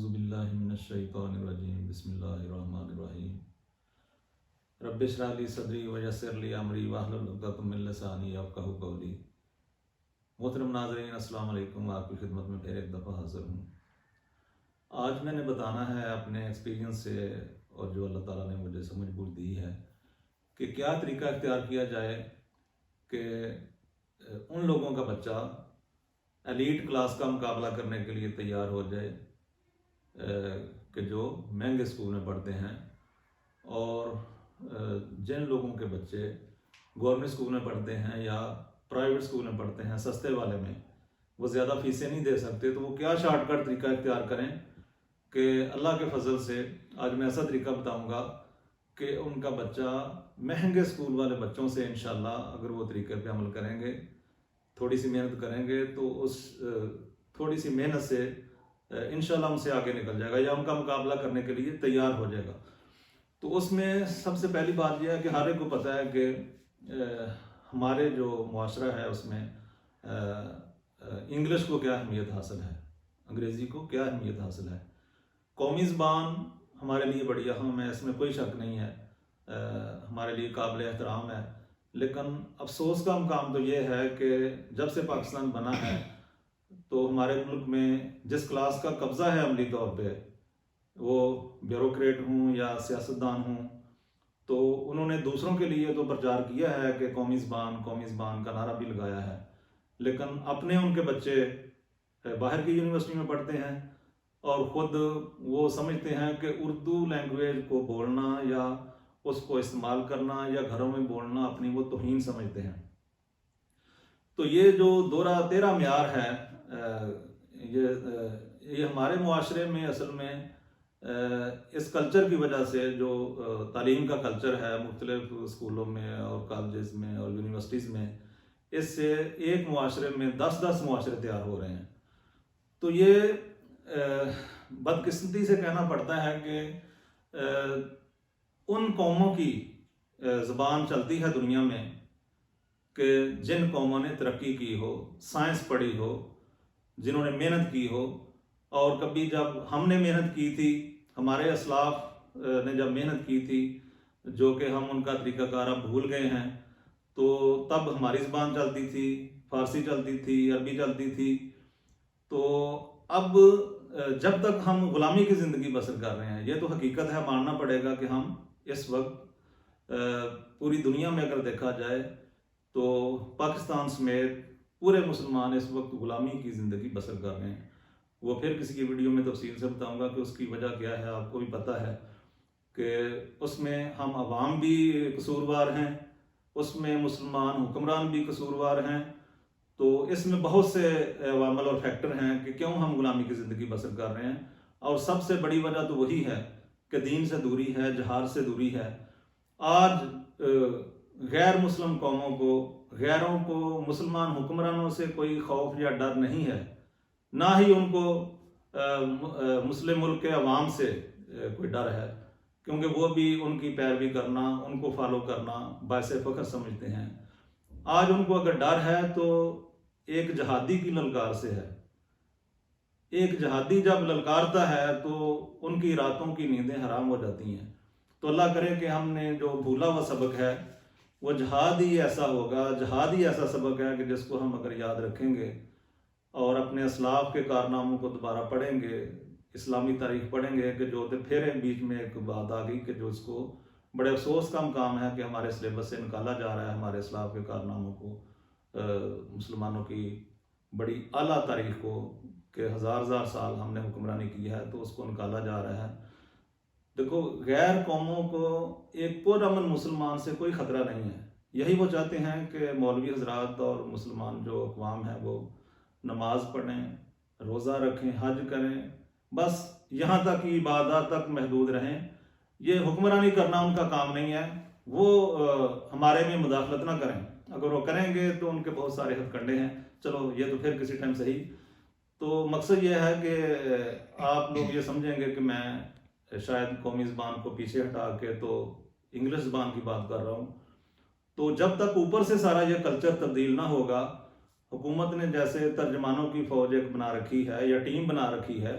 اعوذ باللہ من الشیطان الرجیم بسم اللہ الرحمن الرحیم رب اشرح لی صدری ویسر لی امری واحلل عقدۃ من لسانی یفقہوا قولی۔ محترم ناظرین السلام علیکم، آپ کی خدمت میں پھر ایک دفعہ حاضر ہوں۔ آج میں نے بتانا ہے اپنے ایکسپیرینس سے اور جو اللہ تعالیٰ نے مجھے سمجھ بوجھ دی ہے کہ کیا طریقہ اختیار کیا جائے کہ ان لوگوں کا بچہ ایلیٹ کلاس کا مقابلہ کرنے کے لیے تیار ہو جائے کہ جو مہنگے اسکول میں پڑھتے ہیں، اور جن لوگوں کے بچے گورنمنٹ اسکول میں پڑھتے ہیں یا پرائیویٹ اسکول میں پڑھتے ہیں سستے والے میں، وہ زیادہ فیسیں نہیں دے سکتے، تو وہ کیا شارٹ کٹ طریقہ اختیار کریں کہ اللہ کے فضل سے آج میں ایسا طریقہ بتاؤں گا کہ ان کا بچہ مہنگے اسکول والے بچوں سے انشاءاللہ اگر وہ طریقے پہ عمل کریں گے، تھوڑی سی محنت کریں گے، تو اس تھوڑی سی محنت سے انشاءاللہ ان سے آگے نکل جائے گا یا ان کا مقابلہ کرنے کے لیے تیار ہو جائے گا۔ تو اس میں سب سے پہلی بات یہ ہے کہ ہر ایک کو پتہ ہے کہ ہمارے جو معاشرہ ہے اس میں انگلش کو کیا اہمیت حاصل ہے، انگریزی کو کیا اہمیت حاصل ہے۔ قومی زبان ہمارے لیے بڑی اہم ہے، اس میں کوئی شک نہیں ہے، ہمارے لیے قابل احترام ہے، لیکن افسوس کا مقام تو یہ ہے کہ جب سے پاکستان بنا ہے تو ہمارے ملک میں جس کلاس کا قبضہ ہے عملی طور پہ، وہ بیوروکریٹ ہوں یا سیاستدان ہوں، تو انہوں نے دوسروں کے لیے تو پرچار کیا ہے کہ قومی زبان کا نعرہ بھی لگایا ہے، لیکن اپنے ان کے بچے باہر کی یونیورسٹی میں پڑھتے ہیں اور خود وہ سمجھتے ہیں کہ اردو لینگویج کو بولنا یا اس کو استعمال کرنا یا گھروں میں بولنا اپنی وہ توہین سمجھتے ہیں۔ تو یہ جو دورہ تیرہ معیار ہے، یہ ہمارے معاشرے میں اصل میں اس کلچر کی وجہ سے، جو تعلیم کا کلچر ہے مختلف اسکولوں میں اور کالجز میں اور یونیورسٹیز میں، اس سے ایک معاشرے میں 10 معاشرے تیار ہو رہے ہیں۔ تو یہ بدقسمتی سے کہنا پڑتا ہے کہ ان قوموں کی زبان چلتی ہے دنیا میں کہ جن قوموں نے ترقی کی ہو، سائنس پڑھی ہو، جنہوں نے محنت کی ہو، اور کبھی جب ہم نے محنت کی تھی، ہمارے اسلاف نے جب محنت کی تھی، جو کہ ہم ان کا طریقہ کار اب بھول گئے ہیں، تو تب ہماری زبان چلتی تھی، فارسی چلتی تھی، عربی چلتی تھی۔ تو اب جب تک ہم غلامی کی زندگی بسر کر رہے ہیں، یہ تو حقیقت ہے، ماننا پڑے گا کہ ہم اس وقت پوری دنیا میں اگر دیکھا جائے تو پاکستان سمیت پورے مسلمان اس وقت غلامی کی زندگی بسر کر رہے ہیں۔ وہ پھر کسی کی ویڈیو میں تفصیل سے بتاؤں گا کہ اس کی وجہ کیا ہے، آپ کو بھی پتہ ہے کہ اس میں ہم عوام بھی قصوروار ہیں، اس میں مسلمان حکمران بھی قصوروار ہیں۔ تو اس میں بہت سے عوامل اور فیکٹر ہیں کہ کیوں ہم غلامی کی زندگی بسر کر رہے ہیں، اور سب سے بڑی وجہ تو وہی ہے کہ دین سے دوری ہے، جہاد سے دوری ہے۔ آج غیر مسلم قوموں کو، غیروں کو مسلمان حکمرانوں سے کوئی خوف یا ڈر نہیں ہے، نہ ہی ان کو مسلم ملک کے عوام سے کوئی ڈر ہے، کیونکہ وہ بھی ان کی پیروی کرنا، ان کو فالو کرنا باعث فخر سمجھتے ہیں۔ آج ان کو اگر ڈر ہے تو ایک جہادی کی للکار سے ہے۔ ایک جہادی جب للکارتا ہے تو ان کی راتوں کی نیندیں حرام ہو جاتی ہیں۔ تو اللہ کرے کہ ہم نے جو بھولا ہوا سبق ہے وہ جہاد ہی ایسا ہوگا، جہاد ہی ایسا سبق ہے کہ جس کو ہم اگر یاد رکھیں گے اور اپنے اسلاف کے کارناموں کو دوبارہ پڑھیں گے، اسلامی تاریخ پڑھیں گے، کہ جو پھر بیچ میں ایک بات آ گئی کہ جو اس کو بڑے افسوس کا مقام ہے کہ ہمارے سلیبس سے نکالا جا رہا ہے، ہمارے اسلاف کے کارناموں کو، مسلمانوں کی بڑی اعلیٰ تاریخ کو، کہ ہزار سال ہم نے حکمرانی کی ہے، تو اس کو نکالا جا رہا ہے۔ دیکھو، غیر قوموں کو ایک پرامن مسلمان سے کوئی خطرہ نہیں ہے۔ یہی وہ چاہتے ہیں کہ مولوی حضرات اور مسلمان جو اقوام ہیں وہ نماز پڑھیں، روزہ رکھیں، حج کریں، بس یہاں تک کی عبادات تک محدود رہیں۔ یہ حکمرانی کرنا ان کا کام نہیں ہے، وہ ہمارے میں مداخلت نہ کریں، اگر وہ کریں گے تو ان کے بہت سارے ہتھ کنڈے ہیں۔ چلو یہ تو پھر کسی ٹائم صحیح۔ تو مقصد یہ ہے کہ آپ لوگ یہ سمجھیں گے کہ میں شاید قومی زبان کو پیچھے ہٹا کے تو انگلش زبان کی بات کر رہا ہوں۔ تو جب تک اوپر سے سارا یہ کلچر تبدیل نہ ہوگا، حکومت نے جیسے ترجمانوں کی فوج ایک بنا رکھی ہے یا ٹیم بنا رکھی ہے،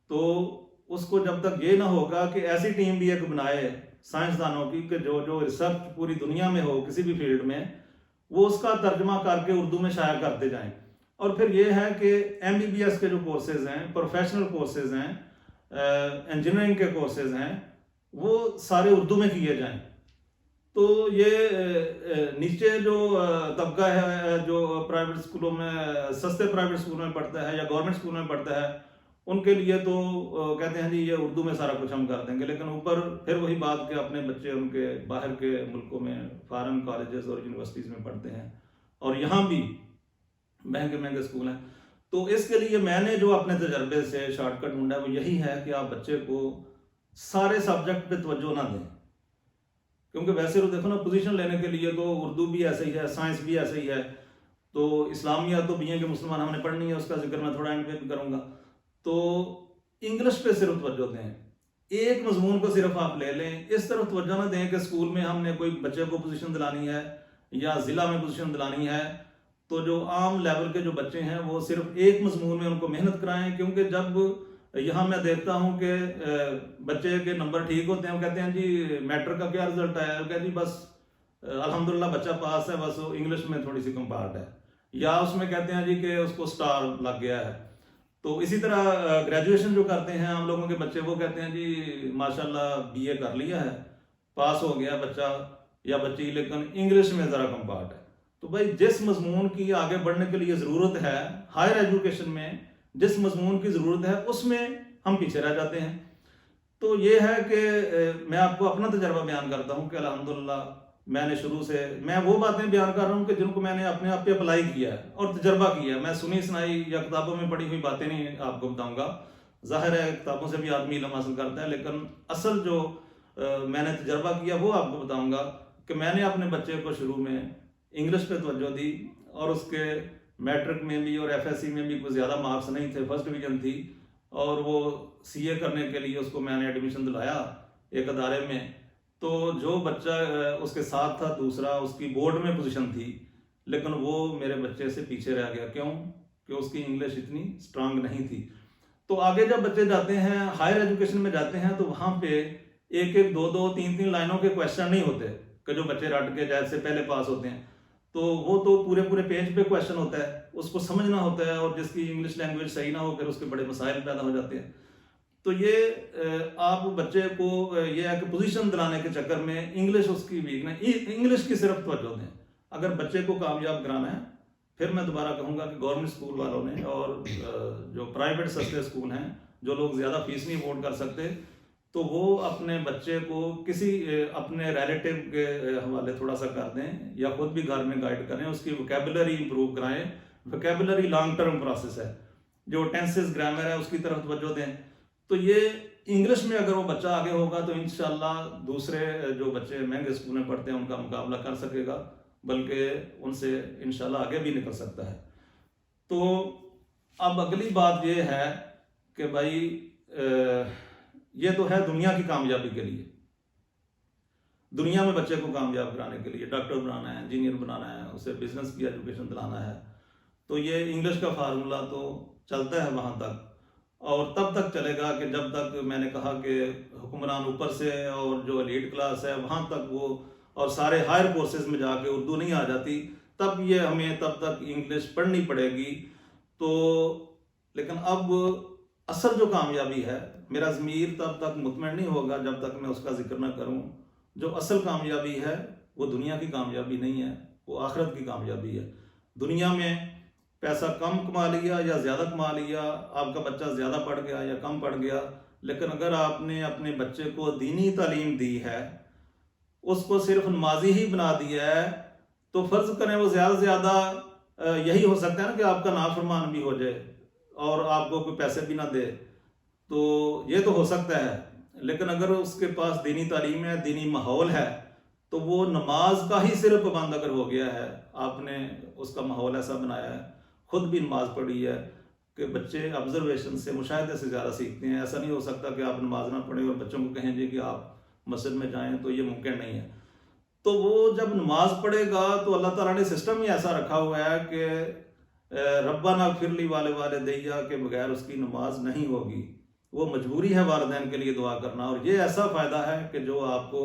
تو اس کو جب تک یہ نہ ہوگا کہ ایسی ٹیم بھی ایک بنائے سائنسدانوں کی کہ جو ریسرچ پوری دنیا میں ہو کسی بھی فیلڈ میں، وہ اس کا ترجمہ کر کے اردو میں شائع کرتے جائیں. اور پھر یہ ہے کہ MBBS کے جو کورسز ہیں، پروفیشنل کورسز ہیں، انجینئرنگ کے کورسز ہیں، وہ سارے اردو میں کیے جائیں. تو یہ نیچے جو طبقہ ہے جو پرائیویٹ اسکولوں میں، سستے پرائیویٹ اسکولوں میں پڑھتا ہے یا گورنمنٹ اسکولوں میں پڑھتا ہے، ان کے لیے تو کہتے ہیں جی یہ اردو میں سارا کچھ ہم کر دیں گے. لیکن اوپر پھر وہی بات کہ اپنے بچے ان کے باہر کے ملکوں میں فارن کالجز اور یونیورسٹیز میں پڑھتے ہیں، اور یہاں بھی مہنگے مہنگے اسکول ہیں. تو اس کے لیے میں نے جو اپنے تجربے سے شارٹ کٹ ڈھونڈا وہ یہی ہے کہ آپ بچے کو سارے سبجیکٹ پہ توجہ نہ دیں، کیونکہ ویسے تو دیکھو نا، پوزیشن لینے کے لیے تو اردو بھی ایسے ہی ہے، سائنس بھی ایسے ہی ہے. تو اسلامیات تو بھی ہیں کہ مسلمان ہم نے پڑھنی ہے، اس کا ذکر میں تھوڑا اینڈ پہ بھی کروں گا. تو انگلش پہ صرف توجہ دیں، ایک مضمون کو صرف آپ لے لیں. اس طرف توجہ نہ دیں کہ اسکول میں ہم نے کوئی بچے کو پوزیشن دلانی ہے یا ضلع میں پوزیشن دلانی ہے. تو جو عام لیول کے جو بچے ہیں وہ صرف ایک مضمون میں ان کو محنت کرائیں. کیونکہ جب یہاں میں دیکھتا ہوں کہ بچے کے نمبر ٹھیک ہوتے ہیں، وہ کہتے ہیں جی میٹرک کا کیا رزلٹ ہے، وہ کہتے ہیں جی بس الحمدللہ بچہ پاس ہے، بس انگلش میں تھوڑی سی کم پارٹ ہے، یا اس میں کہتے ہیں جی کہ اس کو سٹار لگ گیا ہے. تو اسی طرح گریجویشن جو کرتے ہیں ہم لوگوں کے بچے، وہ کہتے ہیں جی ماشاءاللہ BA کر لیا ہے، پاس ہو گیا بچہ یا بچی، لیکن انگلش میں ذرا کم پارٹ ہے. تو بھائی جس مضمون کی آگے بڑھنے کے لیے ضرورت ہے ہائر ایجوکیشن میں، جس مضمون کی ضرورت ہے اس میں ہم پیچھے رہ جاتے ہیں. تو یہ ہے کہ میں آپ کو اپنا تجربہ بیان کرتا ہوں کہ الحمدللہ میں نے شروع سے، میں وہ باتیں بیان کر رہا ہوں کہ جن کو میں نے اپنے آپ پہ اپلائی کیا ہے اور تجربہ کیا ہے. میں سنی سنائی یا کتابوں میں پڑھی ہوئی باتیں نہیں آپ کو بتاؤں گا. ظاہر ہے کتابوں سے بھی آدمی علم حاصل کرتا ہے، لیکن اصل جو میں نے تجربہ کیا وہ آپ کو بتاؤں گا. کہ میں نے اپنے بچے کو شروع میں انگلش پہ توجہ دی، اور اس کے میٹرک میں بھی اور FSC میں بھی کوئی زیادہ مارکس نہیں تھے، فرسٹ ڈویژن تھی، اور وہ CA کرنے کے لیے اس کو میں نے ایڈمیشن دلایا ایک ادارے میں. تو جو بچہ اس کے ساتھ تھا دوسرا، اس کی بورڈ میں پوزیشن تھی، لیکن وہ میرے بچے سے پیچھے رہ گیا. کیوں؟ کہ اس کی انگلش اتنی سٹرانگ نہیں تھی. تو آگے جب بچے جاتے ہیں ہائر ایجوکیشن میں جاتے ہیں، تو وہاں پہ ایک ایک دو دو تین تین لائنوں کے کویشچن نہیں ہوتے کہ جو بچے رٹ کے جیسے پہلے پاس ہوتے ہیں. تو وہ تو پورے پورے پیج پہ کویشچن ہوتا ہے، اس کو سمجھنا ہوتا ہے، اور جس کی انگلش لینگویج صحیح نہ ہو پھر اس کے بڑے مسائل پیدا ہو جاتے ہیں. تو یہ آپ بچے کو یہ ہے کہ پوزیشن دلانے کے چکر میں انگلش اس کی ویک نہیں، انگلش کی صرف توجہ دیں. اگر بچے کو کامیاب کرانا ہے، پھر میں دوبارہ کہوں گا کہ گورنمنٹ اسکول والوں نے اور جو پرائیویٹ سستے اسکول ہیں، جو لوگ زیادہ فیس نہیں افورڈ کر سکتے، تو وہ اپنے بچے کو کسی اپنے ریلیٹیو کے حوالے تھوڑا سا کر دیں، یا خود بھی گھر میں گائیڈ کریں، اس کی ووکیبلری امپروو کرائیں. ووکیبلری لانگ ٹرم پروسیس ہے، جو ٹینسز گرامر ہے اس کی طرف توجہ دیں. تو یہ انگلش میں اگر وہ بچہ آگے ہوگا تو انشاءاللہ دوسرے جو بچے مہنگے اسکول میں پڑھتے ہیں ان کا مقابلہ کر سکے گا، بلکہ ان سے انشاءاللہ آگے بھی نکل سکتا ہے. تو اب اگلی بات یہ ہے کہ بھائی یہ تو ہے دنیا کی کامیابی کے لیے، دنیا میں بچے کو کامیاب کرانے کے لیے، ڈاکٹر بنانا ہے، انجینئر بنانا ہے، اسے بزنس کی ایجوکیشن دلانا ہے. تو یہ انگلش کا فارمولہ تو چلتا ہے وہاں تک، اور تب تک چلے گا کہ جب تک میں نے کہا کہ حکمران اوپر سے اور جو ایلیٹ کلاس ہے وہاں تک وہ، اور سارے ہائر کورسز میں جا کے اردو نہیں آ جاتی، تب یہ ہمیں تب تک انگلش پڑھنی پڑے گی. تو لیکن اب اصل جو کامیابی ہے، میرا ضمیر تب تک مطمئن نہیں ہوگا جب تک میں اس کا ذکر نہ کروں. جو اصل کامیابی ہے وہ دنیا کی کامیابی نہیں ہے، وہ آخرت کی کامیابی ہے. دنیا میں پیسہ کم کما لیا یا زیادہ کما لیا، آپ کا بچہ زیادہ پڑھ گیا یا کم پڑھ گیا، لیکن اگر آپ نے اپنے بچے کو دینی تعلیم دی ہے، اس کو صرف نمازی ہی بنا دیا ہے، تو فرض کریں وہ زیادہ سے زیادہ یہی ہو سکتا ہے نا کہ آپ کا نافرمان بھی ہو جائے اور آپ کو کوئی پیسے بھی نہ دے. تو یہ تو ہو سکتا ہے، لیکن اگر اس کے پاس دینی تعلیم ہے، دینی ماحول ہے، تو وہ نماز کا ہی صرف پابند اگر ہو گیا ہے، آپ نے اس کا ماحول ایسا بنایا ہے، خود بھی نماز پڑھی ہے، کہ بچے آبزرویشن سے، مشاہدے سے زیادہ سیکھتے ہیں. ایسا نہیں ہو سکتا کہ آپ نماز نہ پڑھیں اور بچوں کو کہیں جی کہ آپ مسجد میں جائیں، تو یہ ممکن نہیں ہے. تو وہ جب نماز پڑھے گا تو اللہ تعالیٰ نے سسٹم ہی ایسا رکھا ہوا ہے کہ ربنا اغفر لی والوالدیّ کے بغیر اس کی نماز نہیں ہوگی. وہ مجبوری ہے والدین کے لیے دعا کرنا. اور یہ ایسا فائدہ ہے کہ جو آپ کو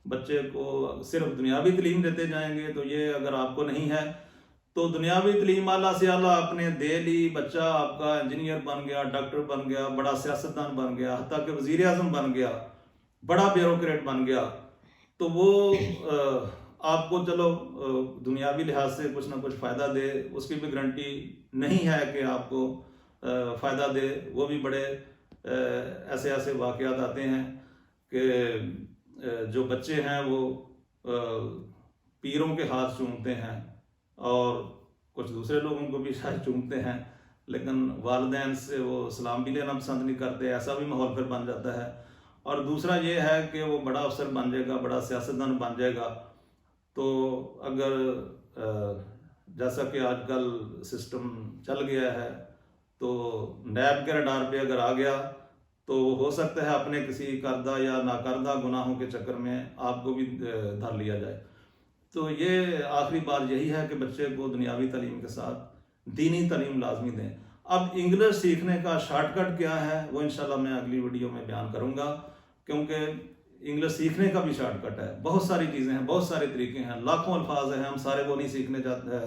بچے کو صرف دنیاوی تعلیم دیتے جائیں گے تو یہ اگر آپ کو نہیں ہے تو دنیاوی تعلیم اعلیٰ سے اعلیٰ آپ نے دے لی, بچہ آپ کا انجینئر بن گیا, ڈاکٹر بن گیا, بڑا سیاستدان بن گیا, حتیٰ کہ وزیر اعظم بن گیا, بڑا بیوروکریٹ بن گیا, تو وہ آپ کو چلو دنیاوی لحاظ سے کچھ نہ کچھ فائدہ دے, اس کی بھی گارنٹی نہیں ہے کہ آپ کو فائدہ دے. وہ بھی بڑے ایسے ایسے واقعات آتے ہیں کہ جو بچے ہیں وہ پیروں کے ہاتھ چومتے ہیں اور کچھ دوسرے لوگوں کو بھی شاید چومتے ہیں, لیکن والدین سے وہ سلام بھی لینا پسند نہیں کرتے. ایسا بھی ماحول پھر بن جاتا ہے. اور دوسرا یہ ہے کہ وہ بڑا افسر بن جائے گا, بڑا سیاستدان بن جائے گا, تو اگر جیسا کہ آج کل سسٹم چل گیا ہے تو نیب کے رڈار پہ اگر آ گیا تو ہو سکتا ہے اپنے کسی کردہ یا ناکردہ گناہوں کے چکر میں آپ کو بھی دھر لیا جائے. تو یہ آخری بات یہی ہے کہ بچے کو دنیاوی تعلیم کے ساتھ دینی تعلیم لازمی دیں. اب انگلش سیکھنے کا شارٹ کٹ کیا ہے وہ انشاءاللہ میں اگلی ویڈیو میں بیان کروں گا, کیونکہ انگلش سیکھنے کا بھی شارٹ کٹ ہے. بہت ساری چیزیں ہیں, بہت سارے طریقے ہیں, لاکھوں الفاظ ہیں, ہم سارے وہ نہیں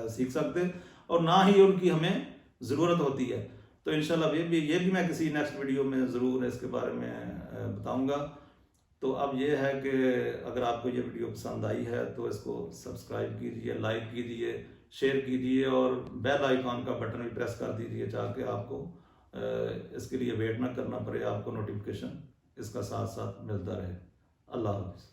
سیکھ سکتے اور نہ ہی ان کی ہمیں ضرورت ہوتی ہے. تو انشاءاللہ یہ بھی میں کسی نیکسٹ ویڈیو میں ضرور اس کے بارے میں بتاؤں گا. تو اب یہ ہے کہ اگر آپ کو یہ ویڈیو پسند آئی ہے تو اس کو سبسکرائب کیجئے, لائک کیجئے, شیئر کیجئے اور بیل آئیکن کا بٹن بھی پریس کر دیجئے تاکہ آپ کو اس کے لیے ویٹ نہ کرنا پڑے, آپ کو نوٹیفیکیشن اس کا ساتھ ساتھ ملتا رہے. اللہ حافظ.